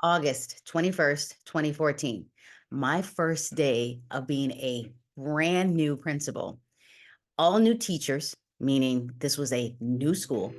August 21st, 2014, my first day of being a brand new principal. All new teachers, meaning this was a new school,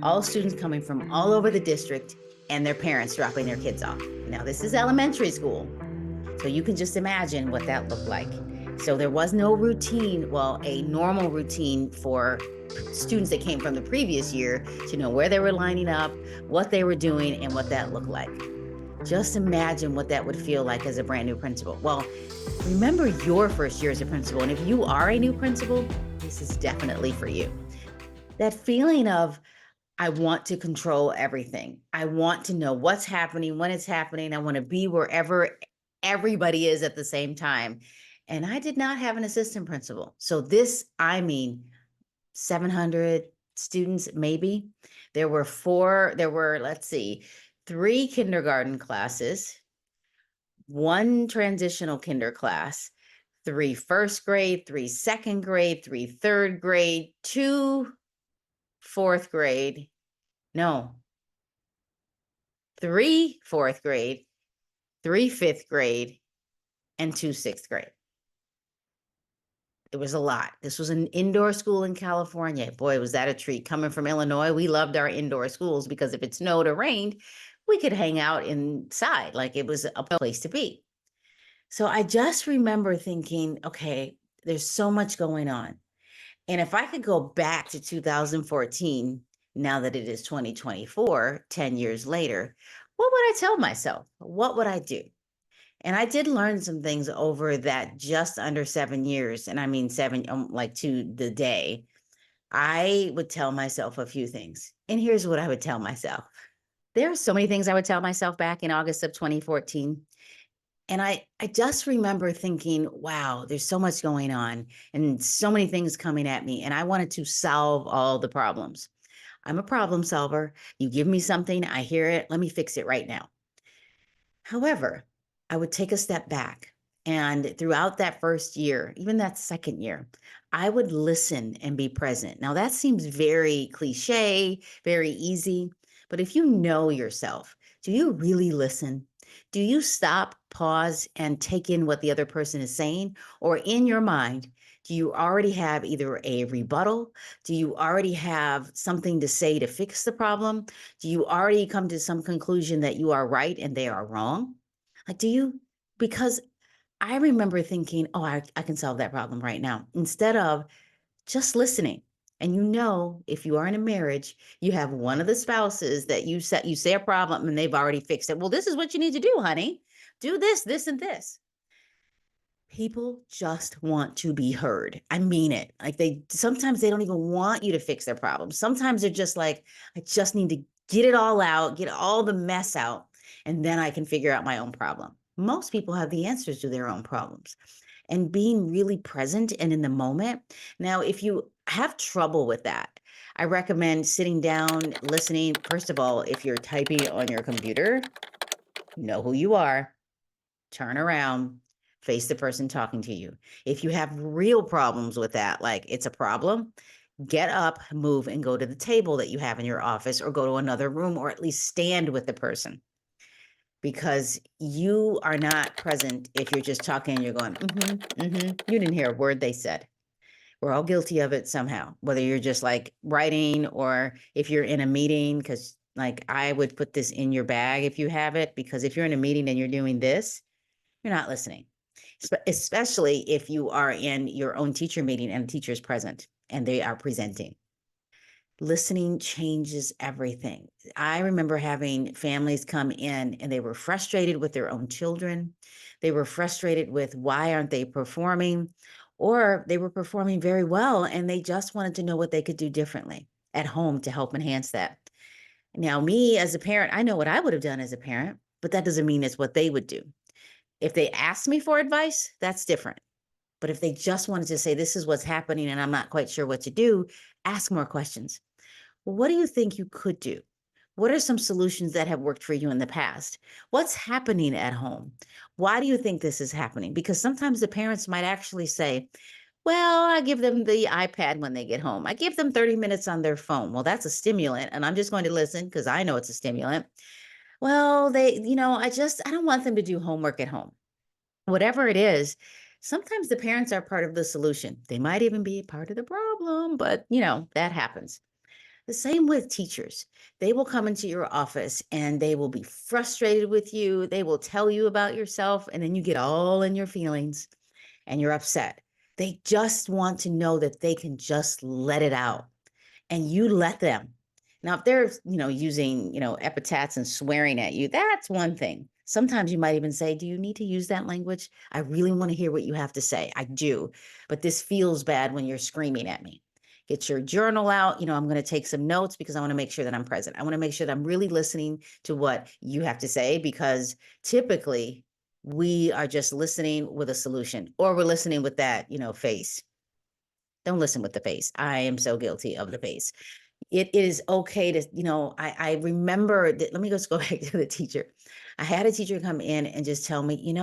all students coming from all over the district, and their parents dropping their kids off. Now, this is elementary school, so you can just imagine what that looked like. So there was no routine, well, a normal routine for students that came from the previous year to know where they were lining up, what they were doing, and what that looked like. Just imagine what that would feel like as a brand new principal. Well, remember your first year as a principal. And if you are a new principal, this is definitely for you. That feeling of, I want to control everything. I want to know what's happening, when it's happening. I want to be wherever everybody is at the same time. And I did not have an assistant principal. So this, I mean, 700 students, maybe. Let's see, 3 kindergarten classes, 1 transitional kinder class, 3 first grade, 3 second grade, 3 third grade, 2 fourth grade. No, 3 fourth grade, 3 fifth grade, and 2 sixth grade. It was a lot. This was an indoor school in California. Boy, was that a treat. Coming from Illinois, we loved our indoor schools because if it snowed or rained, we could hang out inside like it was a place to be. So I just remember thinking, okay, there's so much going on. And if I could go back to 2014, now that it is 2024, 10 years later, what would I tell myself? What would I do? And I did learn some things over that just under 7 years. And I mean, seven, like to the day. I would tell myself a few things. And here's what I would tell myself. There are so many things I would tell myself back in August of 2014. And I just remember thinking, wow, there's so much going on and so many things coming at me. And I wanted to solve all the problems. I'm a problem solver. You give me something, I hear it. Let me fix it right now. However, I would take a step back. And throughout that first year, even that second year, I would listen and be present. Now, that seems very cliche, very easy. But if you know yourself, do you really listen? Do you stop, pause, and take in what the other person is saying? Or in your mind, do you already have either a rebuttal? Do you already have something to say to fix the problem? Do you already come to some conclusion that you are right and they are wrong? Like, do you? Because I remember thinking, oh, I can solve that problem right now, instead of just listening. And if you are in a marriage, you have one of the spouses that you say a problem and they've already fixed it. Well, this is what you need to do, honey. Do this, this, and this. People just want to be heard. I mean it. Like sometimes they don't even want you to fix their problems. Sometimes they're just like, I just need to get it all out, get all the mess out, and then I can figure out my own problem. Most people have the answers to their own problems. And being really present and in the moment. Now, if you have trouble with that, I recommend sitting down, listening. First of all, if you're typing on your computer, you know who you are. Turn around, face the person talking to you. If you have real problems with that, like it's a problem, get up, move, and go to the table that you have in your office or go to another room or at least stand with the person, because you are not present if you're just talking and you're going, you didn't hear a word they said. We're all guilty of it somehow, whether you're just like writing or if you're in a meeting, because like I would put this in your bag if you have it, because if you're in a meeting and you're doing this, you're not listening, especially if you are in your own teacher meeting and the teacher is present and they are presenting. Listening changes everything. I remember having families come in and they were frustrated with their own children. They were frustrated with why aren't they performing, or they were performing very well and they just wanted to know what they could do differently at home to help enhance that. Now, me as a parent, I know what I would have done as a parent, but that doesn't mean it's what they would do. If they asked me for advice, that's different. But if they just wanted to say, this is what's happening and I'm not quite sure what to do, ask more questions. Well, what do you think you could do? What are some solutions that have worked for you in the past? What's happening at home? Why do you think this is happening? Because sometimes the parents might actually say, well, I give them the iPad when they get home. I give them 30 minutes on their phone. Well, that's a stimulant, and I'm just going to listen because I know it's a stimulant. Well, I don't want them to do homework at home. Whatever it is, sometimes the parents are part of the solution. They might even be part of the problem, but that happens. The same with teachers. They will come into your office and they will be frustrated with you. They will tell you about yourself, and then you get all in your feelings and you're upset. They just want to know that they can just let it out, and you let them. Now, if they're, using, epithets and swearing at you, that's one thing. Sometimes you might even say, "Do you need to use that language? I really want to hear what you have to say. I do, but this feels bad when you're screaming at me." Get your journal out. I'm going to take some notes because I want to make sure that I'm present. I want to make sure that I'm really listening to what you have to say, because typically we are just listening with a solution, or we're listening with that, face. Don't listen with the face. I am so guilty of the face. It is okay to, I remember that. Let me just go back to the teacher. I had a teacher come in and just tell me,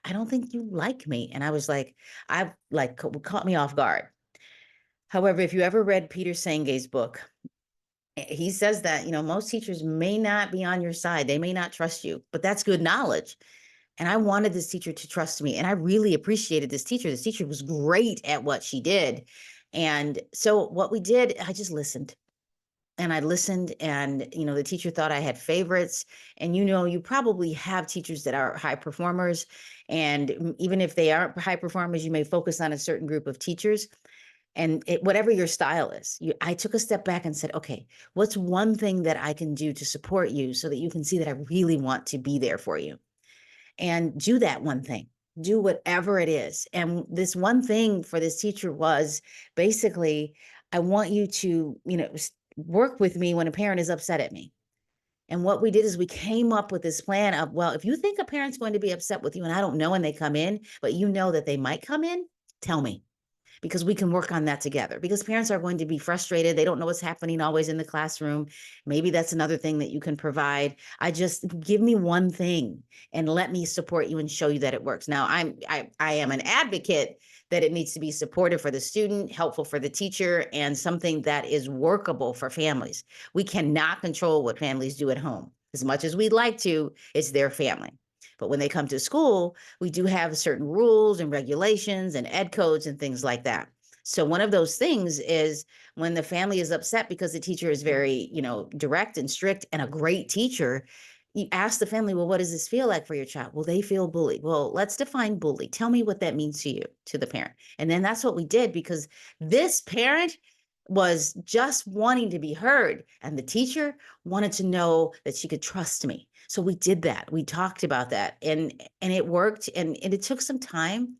I don't think you like me. And I was like, caught me off guard. However, if you ever read Peter Senge's book, he says that, most teachers may not be on your side. They may not trust you, but that's good knowledge. And I wanted this teacher to trust me. And I really appreciated this teacher. This teacher was great at what she did. And so what we did, I just listened. And I listened, and the teacher thought I had favorites. And you probably have teachers that are high performers, and even if they aren't high performers, you may focus on a certain group of teachers. And whatever your style is, I took a step back and said, okay, what's one thing that I can do to support you so that you can see that I really want to be there for you? And do that one thing. Do whatever it is. And this one thing for this teacher was basically, I want you to, work with me when a parent is upset at me. And what we did is we came up with this plan of, well, if you think a parent's going to be upset with you and I don't know when they come in, but that they might come in, tell me, because we can work on that together, because parents are going to be frustrated. They don't know what's happening always in the classroom. Maybe that's another thing that you can provide. I just give me one thing and let me support you and show you that it works. Now, I am an advocate that it needs to be supportive for the student, helpful for the teacher, and something that is workable for families. We cannot control what families do at home. As much as we'd like to, it's their family. But when they come to school, we do have certain rules and regulations and ed codes and things like that. So one of those things is when the family is upset because the teacher is very, direct and strict and a great teacher, you ask the family, well, what does this feel like for your child? Well, they feel bullied. Well, let's define bully. Tell me what that means to you, to the parent. And then that's what we did, because this parent was just wanting to be heard, and the teacher wanted to know that she could trust me. So we did that. We talked about that, and it worked, and it took some time.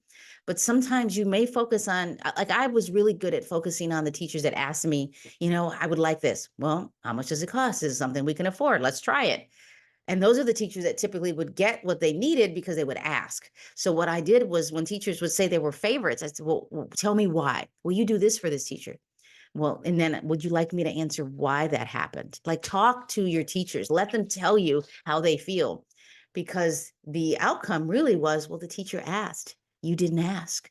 But sometimes you may focus on, like, I was really good at focusing on the teachers that asked me, I would like this. Well, how much does it cost? Is it something we can afford? Let's try it. And those are the teachers that typically would get what they needed because they would ask. So what I did was, when teachers would say they were favorites, I said, well, tell me why. Will you do this for this teacher? Well, and then would you like me to answer why that happened? Like, talk to your teachers, let them tell you how they feel, because the outcome really was, well, the teacher asked, you didn't ask.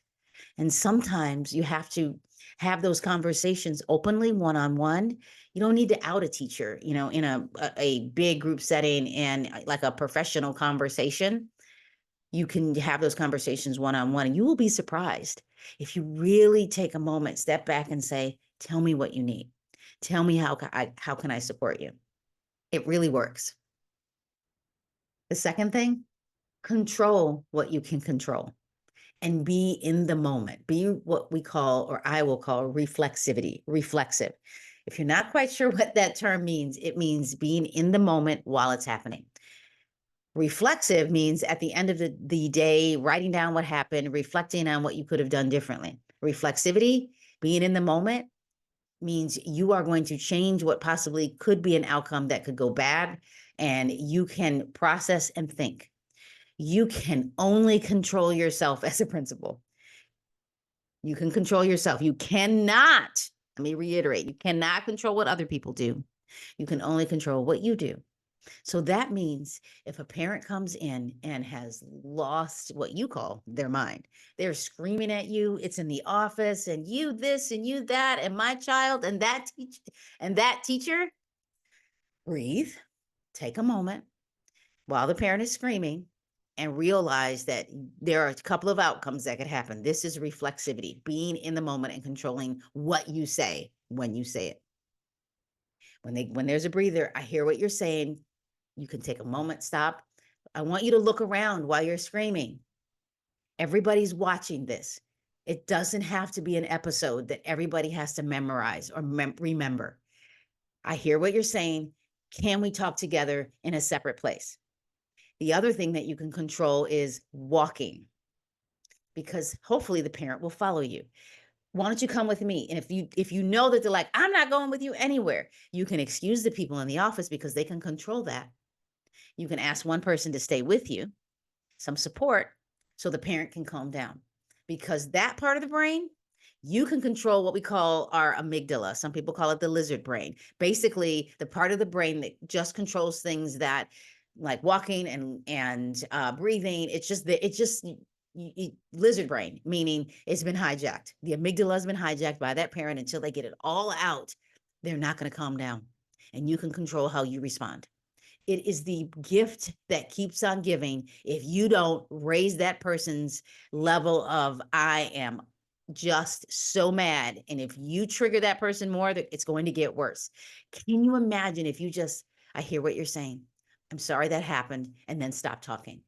And sometimes you have to have those conversations openly, one-on-one. You don't need to out a teacher, in a big group setting and like a professional conversation. You can have those conversations one-on-one, and you will be surprised if you really take a moment, step back and say, tell me what you need. Tell me how can I support you? It really works. The second thing, control what you can control and be in the moment. Be what we call, or I will call, reflexivity, reflexive. If you're not quite sure what that term means, it means being in the moment while it's happening. Reflexive means at the end of the day, writing down what happened, reflecting on what you could have done differently. Reflexivity, being in the moment, means you are going to change what possibly could be an outcome that could go bad, and you can process and think. You can only control yourself as a principal. You can control yourself. You cannot, let me reiterate, you cannot control what other people do. You can only control what you do. So that means if a parent comes in and has lost what you call their mind, they're screaming at you, it's in the office, and you this and you that, and my child and that teacher, breathe, take a moment, while the parent is screaming and realize that there are a couple of outcomes that could happen. This is reflexivity, being in the moment and controlling what you say when you say it. When there's a breather, I hear what you're saying. You can take a moment, stop. I want you to look around while you're screaming. Everybody's watching this. It doesn't have to be an episode that everybody has to memorize or remember. I hear what you're saying. Can we talk together in a separate place? The other thing that you can control is walking, because hopefully the parent will follow you. Why don't you come with me? And if you know that they're like, I'm not going with you anywhere, you can excuse the people in the office because they can control that. You can ask one person to stay with you, some support, so the parent can calm down. Because that part of the brain, you can control what we call our amygdala. Some people call it the lizard brain. Basically, the part of the brain that just controls things that, like walking and breathing. It's just lizard brain, meaning it's been hijacked. The amygdala has been hijacked by that parent until they get it all out. They're not going to calm down, and you can control how you respond. It is the gift that keeps on giving if you don't raise that person's level of, I am just so mad. And if you trigger that person more, it's going to get worse. Can you imagine if you just, I hear what you're saying. I'm sorry that happened. And then stop talking.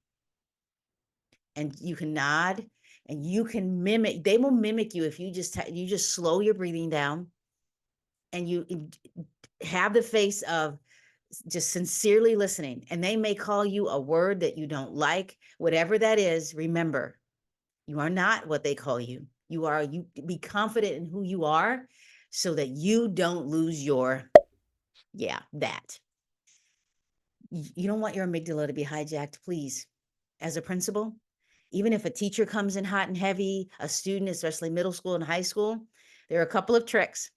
And you can nod and you can mimic, they will mimic you if you just slow your breathing down and you have the face of just sincerely listening. And they may call you a word that you don't like, whatever that is. Remember, you are not what they call you. You be confident in who you are so that you don't lose your, that. You don't want your amygdala to be hijacked, please. As a principal, even if a teacher comes in hot and heavy, a student, especially middle school and high school, there are a couple of tricks.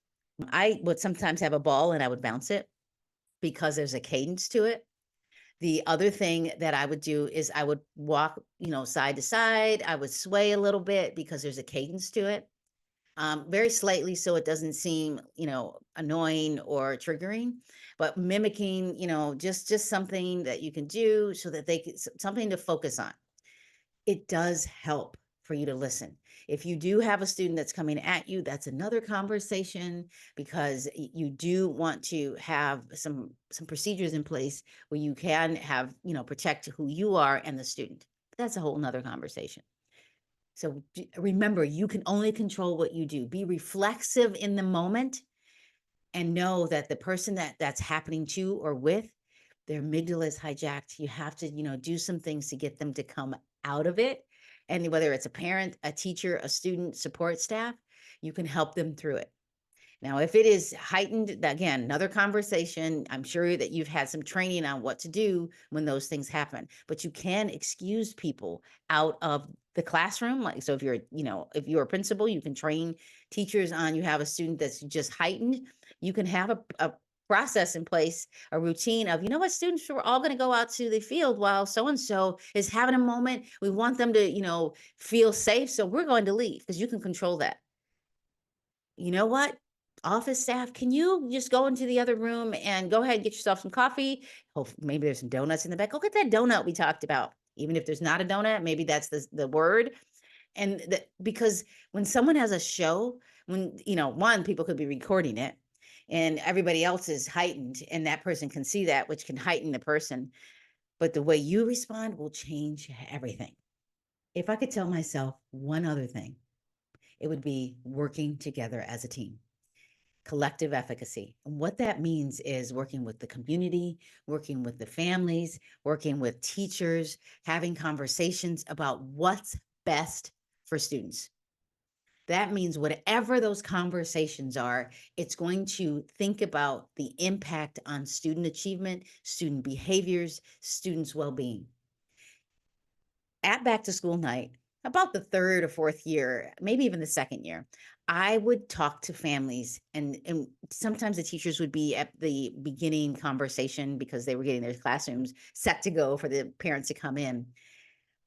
I would sometimes have a ball and I would bounce it because there's a cadence to it. The other thing that I would do is I would walk, side to side. I would sway a little bit because there's a cadence to it, very slightly, so it doesn't seem, annoying or triggering, but mimicking, just something that you can do so that something to focus on. It does help for you to listen. If you do have a student that's coming at you, that's another conversation, because you do want to have some procedures in place where you can have, protect who you are and the student. That's a whole nother conversation. So remember, you can only control what you do. Be reflexive in the moment and know that the person that's happening to or with, their amygdala is hijacked. You have to, do some things to get them to come out of it. And whether it's a parent, a teacher, a student, support staff, you can help them through it. Now, if it is heightened, again, another conversation. I'm sure that you've had some training on what to do when those things happen, but you can excuse people out of the classroom. Like, so if you're a principal, you can train teachers on, you have a student that's just heightened. You can have a process in place, a routine of, students, we're all going to go out to the field while so-and-so is having a moment. We want them to, feel safe. So we're going to leave, because you can control that. You know what? Office staff, can you just go into the other room and go ahead and get yourself some coffee? Maybe there's some donuts in the back. Go get that donut we talked about. Even if there's not a donut, maybe that's the word. And because when someone has a show, when, one, people could be recording it and everybody else is heightened, and that person can see that, which can heighten the person. But the way you respond will change everything. If I could tell myself one other thing, it would be working together as a team. Collective efficacy. And what that means is working with the community, working with the families, working with teachers, having conversations about what's best for students. That means whatever those conversations are, it's going to think about the impact on student achievement, student behaviors, students' well-being. At back to school night, about the third or fourth year, maybe even the second year, I would talk to families, and sometimes the teachers would be at the beginning conversation because they were getting their classrooms set to go for the parents to come in.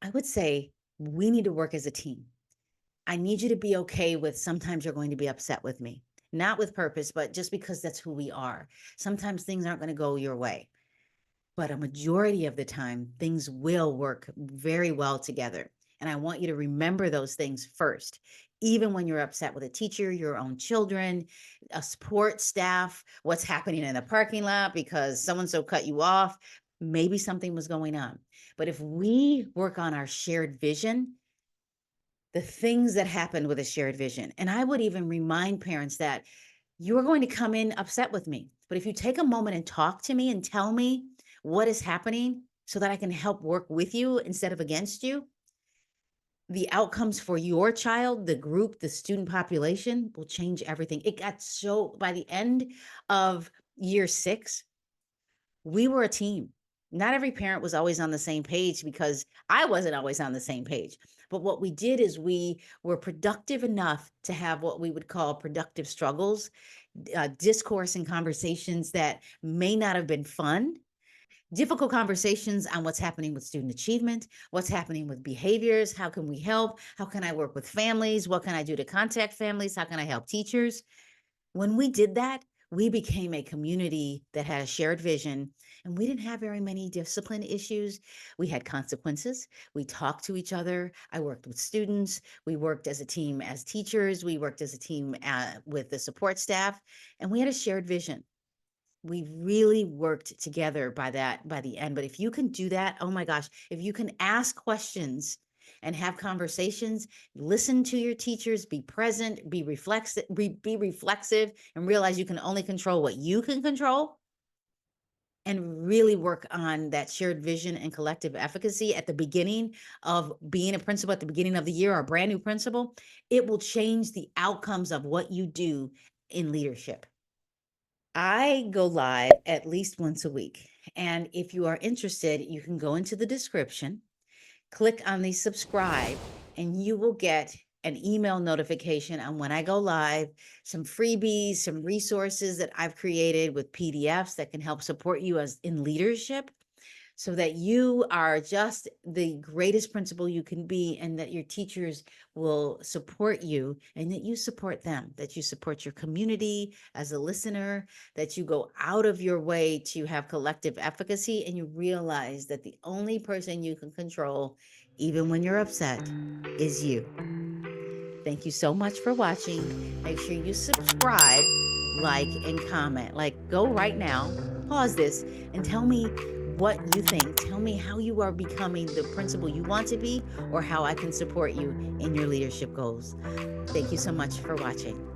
I would say, we need to work as a team. I need you to be okay with sometimes you're going to be upset with me, not with purpose, but just because that's who we are. Sometimes things aren't going to go your way. but a majority of the time, things will work very well together. And I want you to remember those things first, even when you're upset with a teacher, your own children, a support staff, what's happening in the parking lot because so and so cut you off. Maybe something was going on. But if we work on our shared vision, the things that happen with a shared vision, and I would even remind parents that you're going to come in upset with me. But if you take a moment and talk to me and tell me what is happening so that I can help work with you instead of against you, the outcomes for your child, the group, the student population will change everything. It got so, by the end of year 6, we were a team. Not every parent was always on the same page because I wasn't always on the same page. But what we did is we were productive enough to have what we would call productive struggles, discourse and conversations that may not have been fun, difficult conversations on what's happening with student achievement, what's happening with behaviors, how can we help, how can I work with families, what can I do to contact families, how can I help teachers. When we did that, we became a community that had a shared vision, and we didn't have very many discipline issues. We had consequences. We talked to each other. I worked with students. We worked as a team as teachers. We worked as a team with the support staff, and we had a shared vision. We really worked together by the end. But if you can do that, oh my gosh, if you can ask questions and have conversations, listen to your teachers, be present, be reflexive, and realize you can only control what you can control, and really work on that shared vision and collective efficacy at the beginning of being a principal, at the beginning of the year, or a brand new principal, it will change the outcomes of what you do in leadership. I go live at least once a week. And if you are interested, you can go into the description, click on the subscribe, and you will get an email notification on when I go live, some freebies, some resources that I've created with PDFs that can help support you as in leadership, so that you are just the greatest principal you can be, and that your teachers will support you and that you support them, that you support your community as a listener, that you go out of your way to have collective efficacy, and you realize that the only person you can control, even when you're upset, is you. Thank you so much for watching. Make sure you subscribe, like, and comment. Like, go right now, pause this, and tell me what you think. Tell me how you are becoming the principal you want to be, or how I can support you in your leadership goals. Thank you so much for watching.